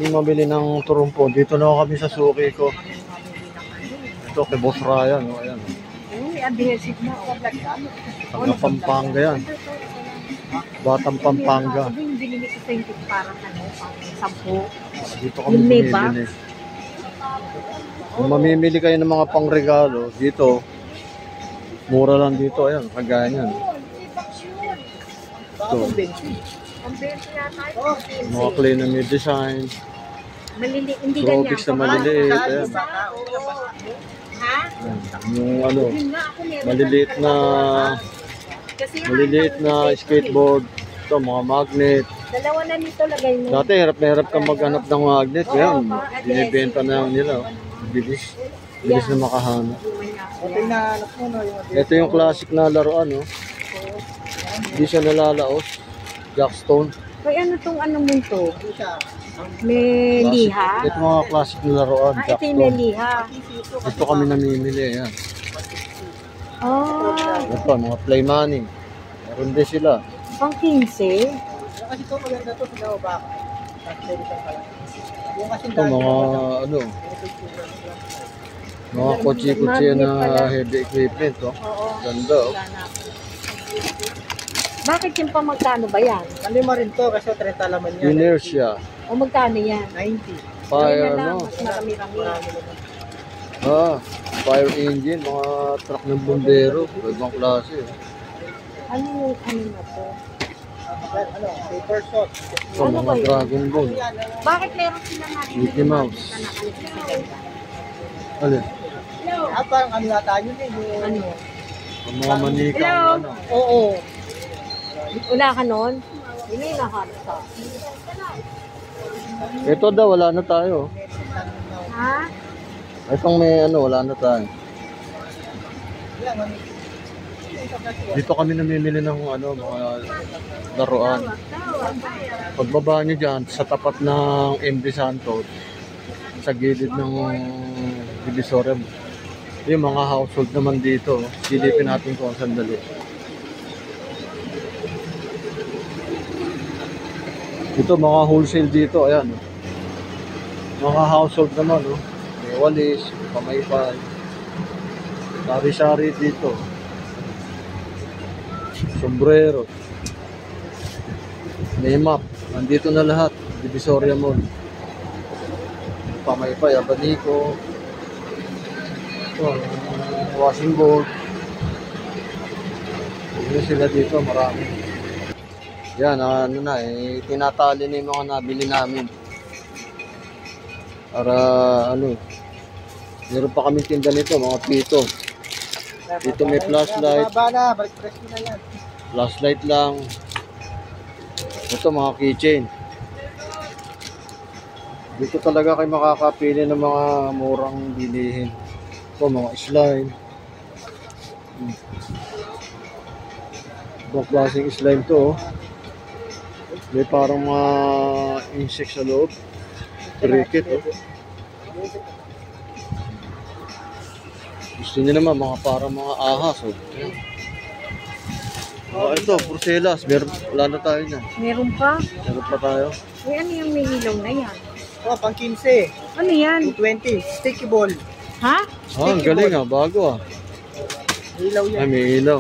Mabili ng turumpo. Dito na kami sa suki ko. Ito kay Boss Ryan. O, ayan. Taga Pampanga yan. Batang Pampanga. Dito kami bumibili. Kung mamimili kayo ng mga pangregalo, dito, mura lang dito. Ayan, kagaya niyan. Ito. Mga clean na may design. Maliliit, hindi ganyan. Na maliliit. Ayan. Ha? Yung ano, maliliit na skateboard. Ito, mga magnet. Dalawa na nito lagay mo. Dati, hirap na hirap kang maghanap ng magnet. Ngayon, binibenta na nila. Bilis. Bilis na makahanap. Ito yung classic na laruan. Oh. Hindi siya nalalaos. Jackstone. Kaya ano tong ano mo to? May Classic. liha? Ito mga classic na laruan. Ito yung may liha. Ito kami namimili. Ayan. Oh. Ito, mga play money. Meron din sila. Pang 15? Ito mga ano. Mga kotse-kotse na heavy equipment. Oh. Ganda. Oh. Bakit yung pamagkano ba yan? Kalima rin to kasi 30 laman yan. Inertia. O magkano yan? 90. Fire, Ayun na lang, ano? mas marami-rami. Fire engine, mga truck ng bombero. Ibang klase. Ano yung ano na to? Ano, paper shot. Ito, mga Dragon Ball. Bakit meron sila natin? Mickey Mouse. Alin? Parang ano yata yun eh. Yung... Ano? Ang mga manikang, Hello? ano. Oo. Wala ka nun? Hindi nahanap ka. Ito daw, wala na tayo. Ha? Itong may ano, wala na tayo. Dito kami namimili ng ano, mga laruan. Pagbaba nyo dyan, sa tapat ng MD Santos, sa gilid ng Divisoria, yung mga household naman dito, silipin natin kung sandali. Ito, mga wholesale dito, ayan. Mga household naman, oh. May walis, pamaypay. Sari-sari dito. Sombrero. May map. Nandito na lahat. Divisoria Mall. Pamaypay, abanico. Ito, washing board. Ito sila dito, marami. Yan, ano na eh, tinatali na yung mga nabili namin. Para, ano, meron pa kami tinda nito, mga pito. Dito may flashlight. Flashlight lang. Ito, mga keychain. Dito talaga kayo makakapili ng mga murang bilihin. Ito, mga slime. Ibang klaseng slime to, oh. May parang mga insect sa loob. Cricket, oh. Gusto niyo naman mga parang mga ahas, oh. Ito, porcelas. Wala na tayo niyan. Meron pa? Meron pa tayo. Uy, ano yung may ilaw na yan? Oh, pang 15. Ano yan? 220. Sticky ball. Ha? Ang galing ah. Bago ah. Ilaw yan. Ay, may ilaw.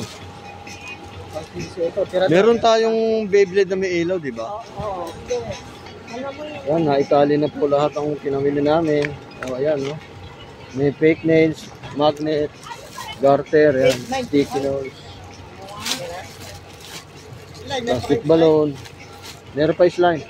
Pang 15 ito. Tira Meron tayong Beyblade na may ilaw, di ba? Oo. Alam mo yun? Yan, naitali na po lahat ang kinamili namin. O, ayan, no? May fake nails, magnet, garter, yan, sticky nose, plastic balloon. Meron pa slime.